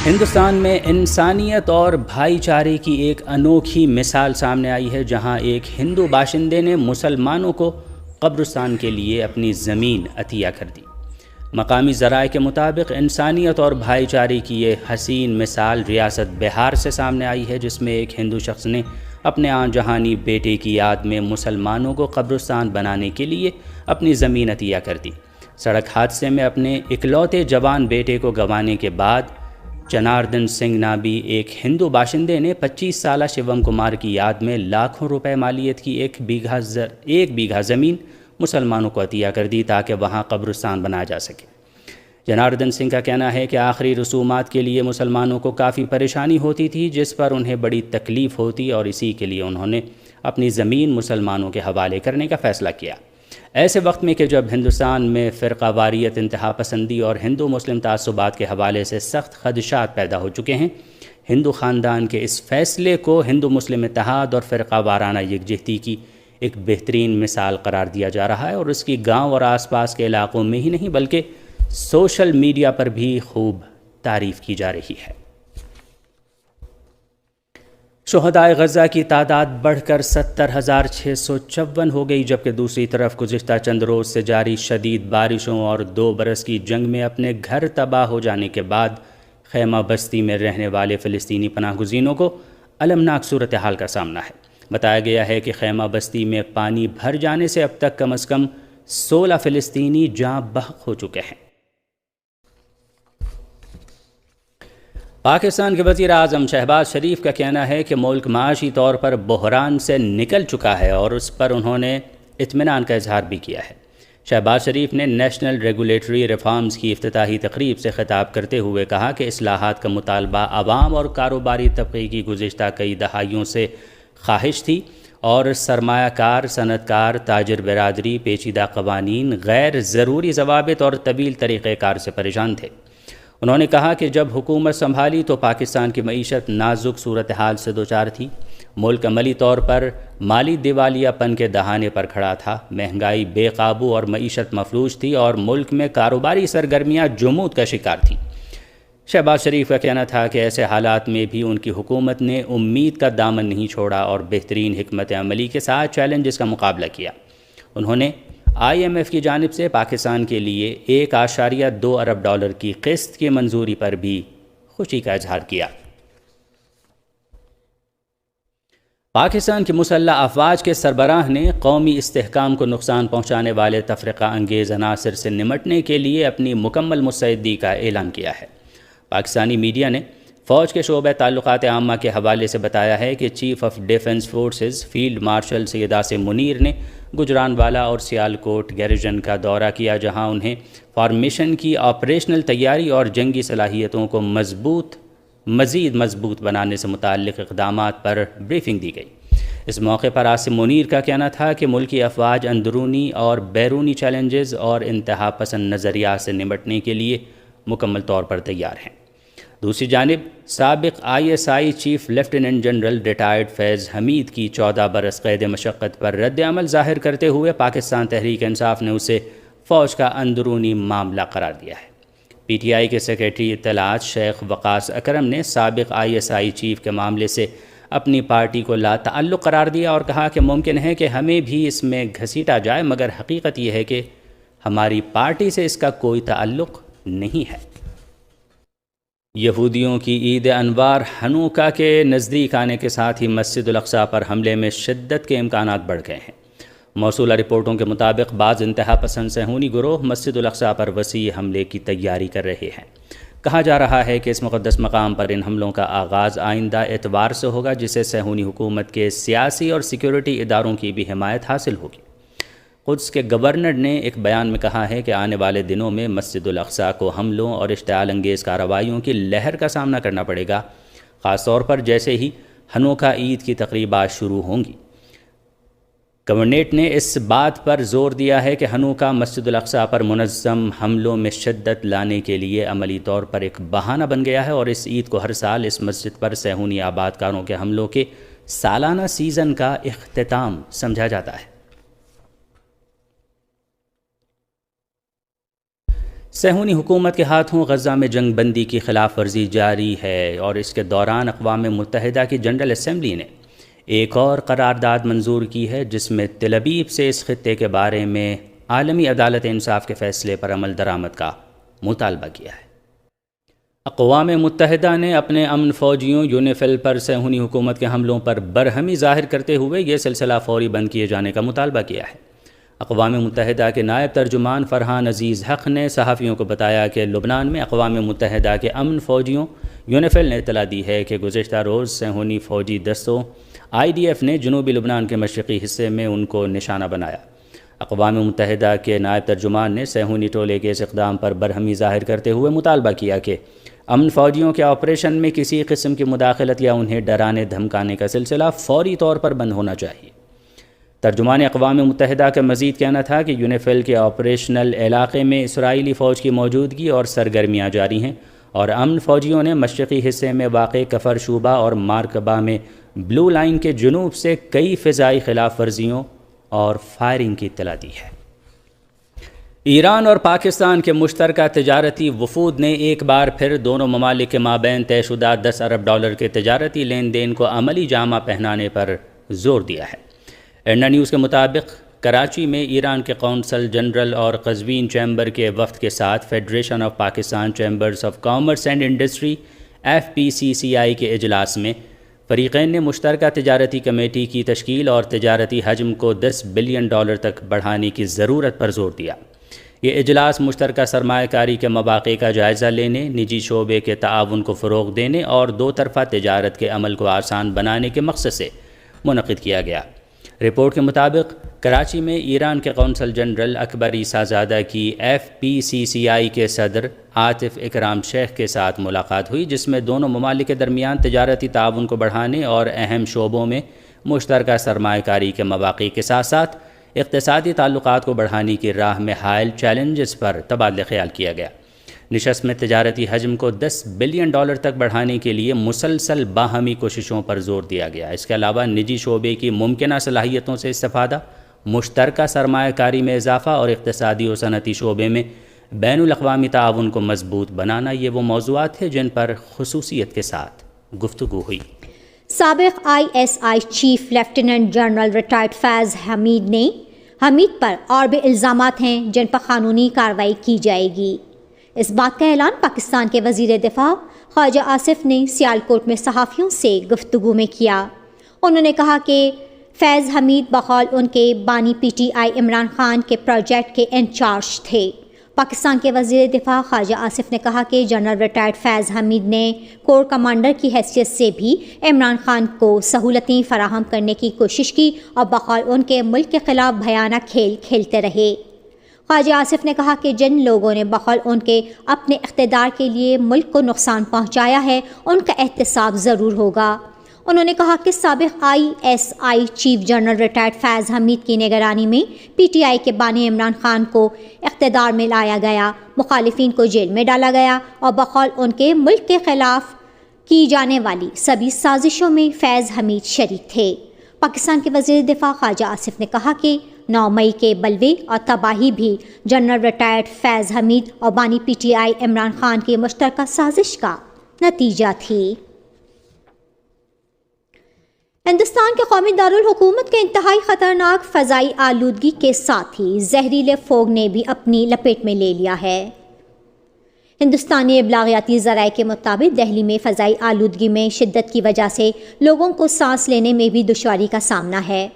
ہندوستان میں انسانیت اور بھائی چارے کی ایک انوکھی مثال سامنے آئی ہے، جہاں ایک ہندو باشندے نے مسلمانوں کو قبرستان کے لیے اپنی زمین عطیہ کر دی۔ مقامی ذرائع کے مطابق انسانیت اور بھائی چارے کی یہ حسین مثال ریاست بہار سے سامنے آئی ہے، جس میں ایک ہندو شخص نے اپنے آن جہانی بیٹے کی یاد میں مسلمانوں کو قبرستان بنانے کے لیے اپنی زمین عطیہ کر دی۔ سڑک حادثے میں اپنے اکلوتے جوان بیٹے کو گنوانے کے بعد جناردن سنگھ نابی ایک ہندو باشندے نے 25 سالہ شیوم کمار کی یاد میں لاکھوں روپے مالیت کی ایک بیگھہ زمین مسلمانوں کو عطیہ کر دی تاکہ وہاں قبرستان بنایا جا سکے۔ جناردن سنگھ کا کہنا ہے کہ آخری رسومات کے لیے مسلمانوں کو کافی پریشانی ہوتی تھی، جس پر انہیں بڑی تکلیف ہوتی، اور اسی کے لیے انہوں نے اپنی زمین مسلمانوں کے حوالے کرنے کا فیصلہ کیا۔ ایسے وقت میں کہ جب ہندوستان میں فرقہ واریت، انتہا پسندی اور ہندو مسلم تعصبات کے حوالے سے سخت خدشات پیدا ہو چکے ہیں، ہندو خاندان کے اس فیصلے کو ہندو مسلم اتحاد اور فرقہ وارانہ یکجہتی کی ایک بہترین مثال قرار دیا جا رہا ہے، اور اس کی گاؤں اور آس پاس کے علاقوں میں ہی نہیں بلکہ سوشل میڈیا پر بھی خوب تعریف کی جا رہی ہے۔ شہدائے غزہ کی تعداد بڑھ کر 70,654 ہو گئی، جبکہ دوسری طرف گزشتہ چند روز سے جاری شدید بارشوں اور 2 برس کی جنگ میں اپنے گھر تباہ ہو جانے کے بعد خیمہ بستی میں رہنے والے فلسطینی پناہ گزینوں کو المناک صورتحال کا سامنا ہے۔ بتایا گیا ہے کہ خیمہ بستی میں پانی بھر جانے سے اب تک کم از کم 16 فلسطینی جاں بحق ہو چکے ہیں۔ پاکستان کے وزیر اعظم شہباز شریف کا کہنا ہے کہ ملک معاشی طور پر بحران سے نکل چکا ہے، اور اس پر انہوں نے اطمینان کا اظہار بھی کیا ہے۔ شہباز شریف نے نیشنل ریگولیٹری ریفارمز کی افتتاحی تقریب سے خطاب کرتے ہوئے کہا کہ اصلاحات کا مطالبہ عوام اور کاروباری طبقے کی گزشتہ کئی دہائیوں سے خواہش تھی، اور سرمایہ کار، صنعت کار، تاجر برادری پیچیدہ قوانین، غیر ضروری ضوابط اور طویل طریقہ کار سے پریشان تھے۔ انہوں نے کہا کہ جب حکومت سنبھالی تو پاکستان کی معیشت نازک صورتحال سے دوچار تھی، ملک عملی طور پر مالی دیوالیہ پن کے دہانے پر کھڑا تھا، مہنگائی بے قابو اور معیشت مفلوج تھی، اور ملک میں کاروباری سرگرمیاں جمود کا شکار تھیں۔ شہباز شریف کا کہنا تھا کہ ایسے حالات میں بھی ان کی حکومت نے امید کا دامن نہیں چھوڑا اور بہترین حکمت عملی کے ساتھ چیلنجز کا مقابلہ کیا۔ انہوں نے IMF کی جانب سے پاکستان کے لیے $1.2 ارب کی قسط کی منظوری پر بھی خوشی کا اظہار کیا۔ پاکستان کی مسلح افواج کے سربراہ نے قومی استحکام کو نقصان پہنچانے والے تفرقہ انگیز عناصر سے نمٹنے کے لیے اپنی مکمل مستعدی کا اعلان کیا ہے۔ پاکستانی میڈیا نے فوج کے شعبہ تعلقات عامہ کے حوالے سے بتایا ہے کہ chief of defence forces field marshal Syed Asim Munir نے گجرانوالہ اور سیالکوٹ گیریژن کا دورہ کیا، جہاں انہیں فارمیشن کی آپریشنل تیاری اور جنگی صلاحیتوں کو مزید مضبوط بنانے سے متعلق اقدامات پر بریفنگ دی گئی۔ اس موقع پر عاصم منیر کا کہنا تھا کہ ملکی افواج اندرونی اور بیرونی چیلنجز اور انتہا پسند نظریات سے نمٹنے کے لیے مکمل طور پر تیار ہیں۔ دوسری جانب سابق ISI chief lieutenant general retired Faiz Hamid کی 14 برس قید مشقت پر رد عمل ظاہر کرتے ہوئے پاکستان تحریک انصاف نے اسے فوج کا اندرونی معاملہ قرار دیا ہے۔ PTI کے سیکریٹری اطلاعات شیخ وقاص اکرم نے سابق ISI چیف کے معاملے سے اپنی پارٹی کو لا تعلق قرار دیا اور کہا کہ ممکن ہے کہ ہمیں بھی اس میں گھسیٹا جائے، مگر حقیقت یہ ہے کہ ہماری پارٹی سے اس کا کوئی تعلق نہیں ہے۔ یہودیوں کی عید انوار ہنوکا کے نزدیک آنے کے ساتھ ہی مسجد الاقصیٰ پر حملے میں شدت کے امکانات بڑھ گئے ہیں۔ موصولہ رپورٹوں کے مطابق بعض انتہا پسند صہیونی گروہ مسجد الاقصیٰ پر وسیع حملے کی تیاری کر رہے ہیں۔ کہا جا رہا ہے کہ اس مقدس مقام پر ان حملوں کا آغاز آئندہ اتوار سے ہوگا، جسے صہیونی حکومت کے سیاسی اور سیکیورٹی اداروں کی بھی حمایت حاصل ہوگی۔ قدس کے گورنر نے ایک بیان میں کہا ہے کہ آنے والے دنوں میں مسجد الاقصیٰ کو حملوں اور اشتعال انگیز کارروائیوں کی لہر کا سامنا کرنا پڑے گا، خاص طور پر جیسے ہی ہنوکا عید کی تقریبات شروع ہوں گی۔ گورنریٹ نے اس بات پر زور دیا ہے کہ ہنوکا مسجد الاقصیٰ پر منظم حملوں میں شدت لانے کے لیے عملی طور پر ایک بہانہ بن گیا ہے، اور اس عید کو ہر سال اس مسجد پر صہیونی آباد کاروں کے حملوں کے سالانہ سیزن کا اختتام سمجھا جاتا ہے۔ صہیونی حکومت کے ہاتھوں غزہ میں جنگ بندی کی خلاف ورزی جاری ہے اور اس کے دوران اقوام متحدہ کی جنرل اسمبلی نے ایک اور قرارداد منظور کی ہے جس میں تل ابیب سے اس خطے کے بارے میں عالمی عدالت انصاف کے فیصلے پر عمل درآمد کا مطالبہ کیا ہے۔ اقوام متحدہ نے اپنے امن فوجیوں یونیفل پر صہیونی حکومت کے حملوں پر برہمی ظاہر کرتے ہوئے یہ سلسلہ فوری بند کیے جانے کا مطالبہ کیا ہے۔ اقوام متحدہ کے نائب ترجمان فرحان عزیز حق نے صحافیوں کو بتایا کہ لبنان میں اقوام متحدہ کے امن فوجیوں یونیفل نے اطلاع دی ہے کہ گزشتہ روز صہیونی فوجی دستوں IDF نے جنوبی لبنان کے مشرقی حصے میں ان کو نشانہ بنایا۔ اقوام متحدہ کے نائب ترجمان نے صہیونی ٹولے کے اس اقدام پر برہمی ظاہر کرتے ہوئے مطالبہ کیا کہ امن فوجیوں کے آپریشن میں کسی قسم کی مداخلت یا انہیں ڈرانے دھمکانے کا سلسلہ فوری طور پر بند ہونا چاہیے۔ ترجمان اقوام متحدہ کا مزید کہنا تھا کہ یونیفل کے آپریشنل علاقے میں اسرائیلی فوج کی موجودگی اور سرگرمیاں جاری ہیں اور امن فوجیوں نے مشرقی حصے میں واقع کفر شعبہ اور مارکبہ میں بلو لائن کے جنوب سے کئی فضائی خلاف ورزیوں اور فائرنگ کی اطلاع دی ہے۔ ایران اور پاکستان کے مشترکہ تجارتی وفود نے ایک بار پھر دونوں ممالک کے مابین طے شدہ $10 ارب کے تجارتی لین دین کو عملی جامہ پہنانے پر زور دیا ہے۔ ایرنا نیوز کے مطابق کراچی میں ایران کے قونصل جنرل اور قزوین چیمبر کے وفد کے ساتھ federation of Pakistan chambers of commerce and industry FPCCI کے اجلاس میں فریقین نے مشترکہ تجارتی کمیٹی کی تشکیل اور تجارتی حجم کو $10 بلین تک بڑھانے کی ضرورت پر زور دیا۔ یہ اجلاس مشترکہ سرمایہ کاری کے مواقع کا جائزہ لینے، نجی شعبے کے تعاون کو فروغ دینے اور دو طرفہ تجارت کے عمل کو آسان بنانے کے مقصد سے منعقد کیا گیا۔ رپورٹ کے مطابق کراچی میں ایران کے قونصل جنرل اکبر عیسیٰ زادہ کی FPCCI کے صدر عاطف اکرام شیخ کے ساتھ ملاقات ہوئی، جس میں دونوں ممالک کے درمیان تجارتی تعاون کو بڑھانے اور اہم شعبوں میں مشترکہ سرمایہ کاری کے مواقع کے ساتھ ساتھ اقتصادی تعلقات کو بڑھانے کی راہ میں حائل چیلنجز پر تبادلہ خیال کیا گیا۔ نشست میں تجارتی حجم کو $10 بلین تک بڑھانے کے لیے مسلسل باہمی کوششوں پر زور دیا گیا۔ اس کے علاوہ نجی شعبے کی ممکنہ صلاحیتوں سے استفادہ، مشترکہ سرمایہ کاری میں اضافہ اور اقتصادی و صنعتی شعبے میں بین الاقوامی تعاون کو مضبوط بنانا، یہ وہ موضوعات ہیں جن پر خصوصیت کے ساتھ گفتگو ہوئی۔ سابق ISI chief lieutenant general retired Faiz Hamid پر اور بھی الزامات ہیں جن پر قانونی کارروائی کی جائے گی۔ اس بات کا اعلان پاکستان کے وزیر دفاع خواجہ آصف نے سیالکوٹ میں صحافیوں سے گفتگو میں کیا۔ انہوں نے کہا کہ فیض حمید بقول ان کے بانی PTI عمران خان کے پروجیکٹ کے انچارج تھے۔ پاکستان کے وزیر دفاع خواجہ آصف نے کہا کہ جنرل ریٹائرڈ فیض حمید نے کور کمانڈر کی حیثیت سے بھی عمران خان کو سہولتیں فراہم کرنے کی کوشش کی اور بقول ان کے ملک کے خلاف بھیانک کھیل کھیلتے رہے۔ خواجہ آصف نے کہا کہ جن لوگوں نے بقول ان کے اپنے اقتدار کے لیے ملک کو نقصان پہنچایا ہے ان کا احتساب ضرور ہوگا۔ انہوں نے کہا کہ سابق ISI chief general retired Faiz Hamid کی نگرانی میں PTI کے بانی عمران خان کو اقتدار میں لایا گیا، مخالفین کو جیل میں ڈالا گیا اور بقول ان کے ملک کے خلاف کی جانے والی سبھی سازشوں میں فیض حمید شریک تھے۔ پاکستان کے وزیر دفاع خواجہ آصف نے کہا کہ 9 مئی کے بلوے اور تباہی بھی جنرل ریٹائرڈ فیض حمید اور بانی PTI عمران خان کی مشترکہ سازش کا نتیجہ تھی۔ ہندوستان کے قومی دارالحکومت کے انتہائی خطرناک فضائی آلودگی کے ساتھ ہی زہریلے فوگ نے بھی اپنی لپیٹ میں لے لیا ہے۔ ہندوستانی ابلاغیاتی ذرائع کے مطابق دہلی میں فضائی آلودگی میں شدت کی وجہ سے لوگوں کو سانس لینے میں بھی دشواری کا سامنا ہے۔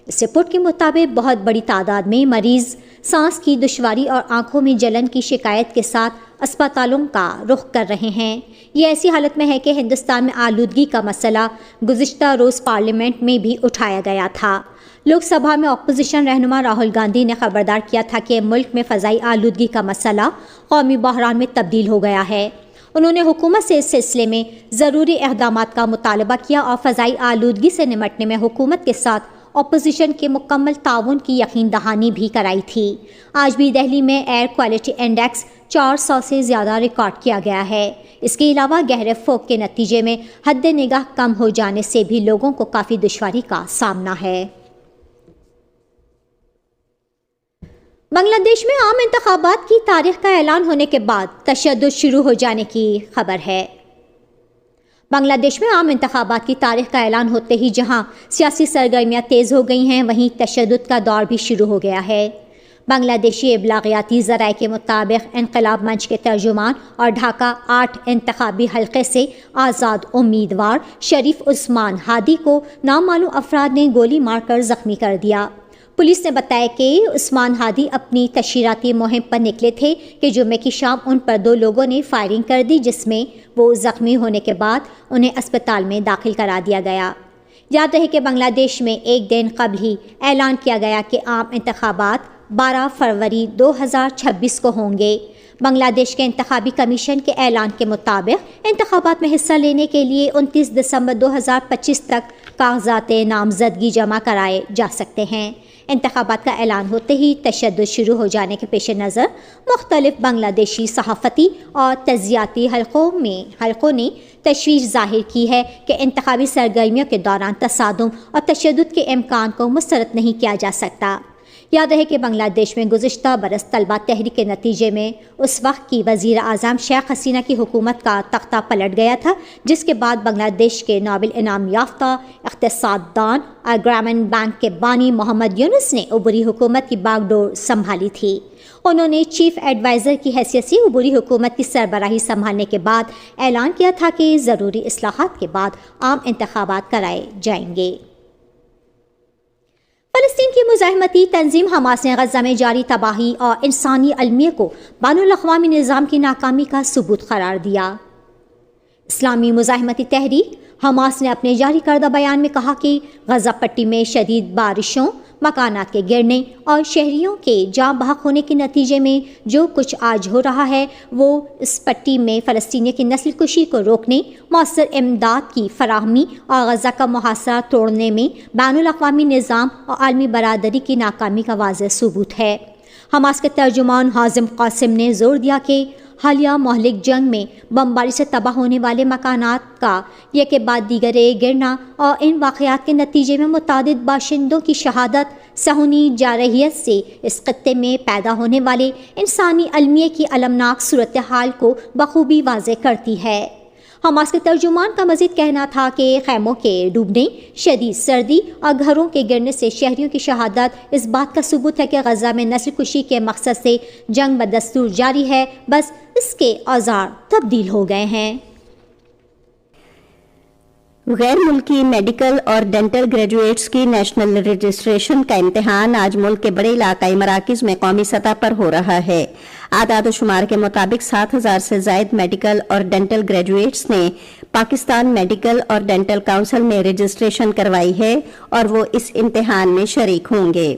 اس رپورٹ کے مطابق بہت بڑی تعداد میں مریض سانس کی دشواری اور آنکھوں میں جلن کی شکایت کے ساتھ اسپتالوں کا رخ کر رہے ہیں۔ یہ ایسی حالت میں ہے کہ ہندوستان میں آلودگی کا مسئلہ گزشتہ روز پارلیمنٹ میں بھی اٹھایا گیا تھا۔ لوک سبھا میں اپوزیشن رہنما راہل گاندھی نے خبردار کیا تھا کہ ملک میں فضائی آلودگی کا مسئلہ قومی بحران میں تبدیل ہو گیا ہے۔ انہوں نے حکومت سے اس سلسلے میں ضروری اقدامات کا مطالبہ کیا اور فضائی آلودگی سے نمٹنے میں حکومت کے ساتھ اپوزیشن کے مکمل تعاون کی یقین دہانی بھی کرائی تھی۔ آج بھی دہلی میں ایئر کوالٹی انڈیکس 400 سے زیادہ ریکارڈ کیا گیا ہے۔ اس کے علاوہ گہرے فوگ کے نتیجے میں حد نگاہ کم ہو جانے سے بھی لوگوں کو کافی دشواری کا سامنا ہے۔ بنگلہ دیش میں عام انتخابات کی تاریخ کا اعلان ہونے کے بعد تشدد شروع ہو جانے کی خبر ہے۔ بنگلہ دیش میں عام انتخابات کی تاریخ کا اعلان ہوتے ہی جہاں سیاسی سرگرمیاں تیز ہو گئی ہیں، وہیں تشدد کا دور بھی شروع ہو گیا ہے۔ بنگلہ دیشی ابلاغیاتی ذرائع کے مطابق انقلاب منچ کے ترجمان اور ڈھاکہ 8 انتخابی حلقے سے آزاد امیدوار شریف عثمان ہادی کو نامعلوم افراد نے گولی مار کر زخمی کر دیا۔ پولیس نے بتایا کہ عثمان ہادی اپنی تشہیراتی مہم پر نکلے تھے کہ جمعے کی شام ان پر 2 لوگوں نے فائرنگ کر دی، جس میں وہ زخمی ہونے کے بعد انہیں اسپتال میں داخل کرا دیا گیا۔ یاد رہے کہ بنگلہ دیش میں ایک دن قبل ہی اعلان کیا گیا کہ عام انتخابات 12 فروری 2026 کو ہوں گے۔ بنگلہ دیش کے انتخابی کمیشن کے اعلان کے مطابق انتخابات میں حصہ لینے کے لیے 29 دسمبر 2025 تک کاغذات نامزدگی جمع کرائے جا سکتے ہیں۔ انتخابات کا اعلان ہوتے ہی تشدد شروع ہو جانے کے پیش نظر مختلف بنگلہ دیشی صحافتی اور تجزیاتی حلقوں نے تشویش ظاہر کی ہے کہ انتخابی سرگرمیوں کے دوران تصادم اور تشدد کے امکان کو مسترد نہیں کیا جا سکتا۔ یاد رہے کہ بنگلہ دیش میں گزشتہ برس طلبہ تحریک کے نتیجے میں اس وقت کی وزیر اعظم شیخ حسینہ کی حکومت کا تختہ پلٹ گیا تھا، جس کے بعد بنگلہ دیش کے نوبل انعام یافتہ اقتصاد دان اور گرامین بینک کے بانی محمد یونس نے عبوری حکومت کی باغ ڈور سنبھالی تھی۔ انہوں نے چیف ایڈوائزر کی حیثیت سے عبوری حکومت کی سربراہی سنبھالنے کے بعد اعلان کیا تھا کہ ضروری اصلاحات کے بعد عام انتخابات کرائے جائیں گے۔ فلسطین کی مزاحمتی تنظیم حماس نے غزہ میں جاری تباہی اور انسانی المیہ کو بین الاقوامی نظام کی ناکامی کا ثبوت قرار دیا۔ اسلامی مزاحمتی تحریک حماس نے اپنے جاری کردہ بیان میں کہا کہ غزہ پٹی میں شدید بارشوں، مکانات کے گرنے اور شہریوں کے جاں بحق ہونے کے نتیجے میں جو کچھ آج ہو رہا ہے وہ اس پٹی میں فلسطینیوں کی نسل کشی کو روکنے، مؤثر امداد کی فراہمی اور غزہ کا محاصرہ توڑنے میں بین الاقوامی نظام اور عالمی برادری کی ناکامی کا واضح ثبوت ہے۔ حماس کے ترجمان حازم قاسم نے زور دیا کہ حالیہ مہلک جنگ میں بمباری سے تباہ ہونے والے مکانات کا یک کے بعد دیگر گرنا اور ان واقعات کے نتیجے میں متعدد باشندوں کی شہادت صہیونی جارحیت سے اس خطے میں پیدا ہونے والے انسانی المیہ کی المناک صورتحال کو بخوبی واضح کرتی ہے۔ حماس کے ترجمان کا مزید کہنا تھا کہ خیموں کے ڈوبنے، شدید سردی اور گھروں کے گرنے سے شہریوں کی شہادت اس بات کا ثبوت ہے کہ غزہ میں نسل کشی کے مقصد سے جنگ بدستور جاری ہے، بس اس کے اوزار تبدیل ہو گئے ہیں۔ غیر ملکی میڈیکل اور ڈینٹل گریجویٹس کی نیشنل رجسٹریشن کا امتحان آج ملک کے بڑے علاقائی مراکز میں قومی سطح پر ہو رہا ہے۔ اعداد و شمار کے مطابق 7,000 سے زائد میڈیکل اور ڈینٹل گریجویٹس نے پاکستان میڈیکل اور ڈینٹل کونسل میں رجسٹریشن کروائی ہے اور وہ اس امتحان میں شریک ہوں گے۔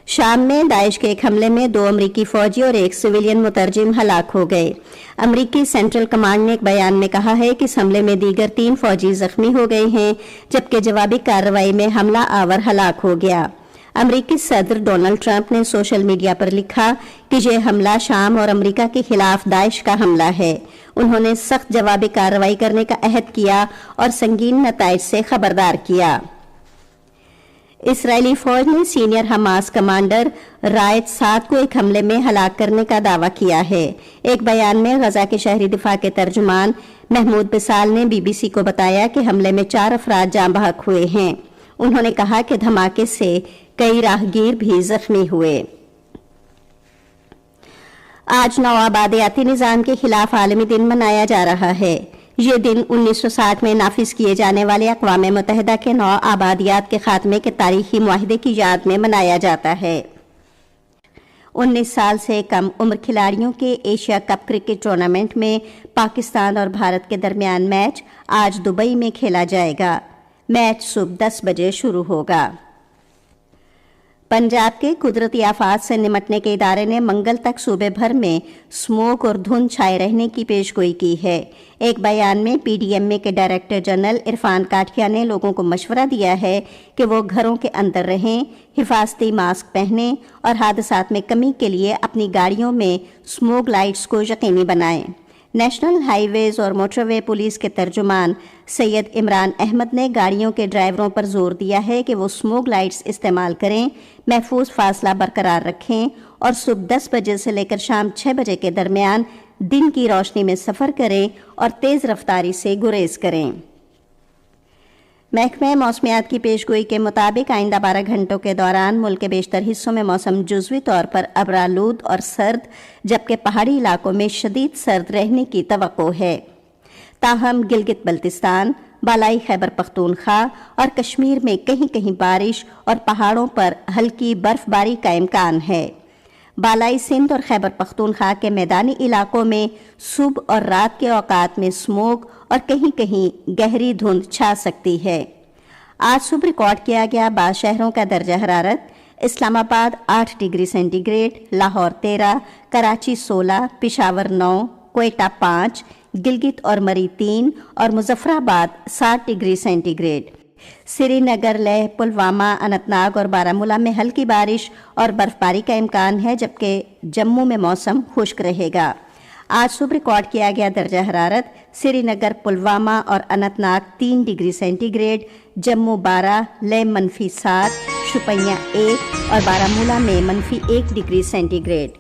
شام میں داعش کے ایک حملے میں 2 امریکی فوجی اور ایک سویلین مترجم ہلاک ہو گئے۔ امریکی سینٹرل کمانڈ نے ایک بیان میں کہا ہے کہ اس حملے میں دیگر 3 فوجی زخمی ہو گئے ہیں، جبکہ جوابی کارروائی میں حملہ آور ہلاک ہو گیا۔ امریکی صدر ڈونلڈ ٹرمپ نے سوشل میڈیا پر لکھا کہ یہ حملہ شام اور امریکہ کے خلاف داعش کا حملہ ہے۔ انہوں نے سخت جوابی کارروائی کرنے کا عہد کیا اور سنگین نتائج سے خبردار کیا۔ اسرائیلی فوج نے سینئر حماس کمانڈر رائد سعد کو ایک حملے میں ہلاک کرنے کا دعویٰ کیا ہے۔ ایک بیان میں غزہ کے شہری دفاع کے ترجمان محمود بسال نے بی بی سی کو بتایا کہ حملے میں 4 افراد جاں بحق ہوئے ہیں۔ انہوں نے کہا کہ دھماکے سے کئی راہگیر بھی زخمی ہوئے۔ آج نو آبادیاتی نظام کے خلاف عالمی دن منایا جا رہا ہے۔ یہ دن 1960 میں نافذ کیے جانے والے اقوام متحدہ کے 9 آبادیات کے خاتمے کے تاریخی معاہدے کی یاد میں منایا جاتا ہے۔ 19 سال سے کم عمر کھلاڑیوں کے ایشیا کپ کرکٹ ٹورنامنٹ میں پاکستان اور بھارت کے درمیان میچ آج دبئی میں کھیلا جائے گا۔ میچ صبح 10 بجے شروع ہوگا۔ پنجاب کے قدرتی آفات سے نمٹنے کے ادارے نے منگل تک صوبے بھر میں اسموگ اور دھند چھائے رہنے کی پیشگوئی کی ہے۔ ایک بیان میں پی ڈی ایم اے کے ڈائریکٹر جنرل عرفان کاٹھیا نے لوگوں کو مشورہ دیا ہے کہ وہ گھروں کے اندر رہیں، حفاظتی ماسک پہنیں اور حادثات میں کمی کے لیے اپنی گاڑیوں میں اسموگ لائٹس کو یقینی بنائیں۔ نیشنل ہائی ویز اور موٹر وے پولیس کے ترجمان سید عمران احمد نے گاڑیوں کے ڈرائیوروں پر زور دیا ہے کہ وہ اسموگ لائٹس استعمال کریں، محفوظ فاصلہ برقرار رکھیں اور صبح 10 بجے سے لے کر شام 6 بجے کے درمیان دن کی روشنی میں سفر کریں اور تیز رفتاری سے گریز کریں۔ محکمہ موسمیات کی پیشگوئی کے مطابق آئندہ 12 گھنٹوں کے دوران ملک کے بیشتر حصوں میں موسم جزوی طور پر ابرآلود اور سرد، جبکہ پہاڑی علاقوں میں شدید سرد رہنے کی توقع ہے۔ تاہم گلگت بلتستان، بالائی خیبر پختونخوا اور کشمیر میں کہیں کہیں بارش اور پہاڑوں پر ہلکی برف باری کا امکان ہے۔ بالائی سندھ اور خیبر پختونخوا کے میدانی علاقوں میں صبح اور رات کے اوقات میں اسموگ اور کہیں کہیں گہری دھند چھا سکتی ہے۔ آج صبح ریکارڈ کیا گیا بعض شہروں کا درجہ حرارت: Islamabad 8 degree centigrade, Lahore 13، Karachi 16، Peshawar 9، Quetta 5، Gilgit اور مری 3 اور Muzaffarabad 7 degree centigrade. Srinagar, Leh, Pulwama, Anantnag اور بارہ میں ہلکی بارش اور برف باری کا امکان ہے، جبکہ جموں میں موسم خشک رہے گا۔ آج صبح ریکارڈ کیا گیا درجہ حرارت: سری نگر، پلوامہ اور Anantnag 3 degree centigrade, Jammu 12، Leh -7، Shopian 1 اور بارہ میں -1 ڈگری سینٹی گریڈ۔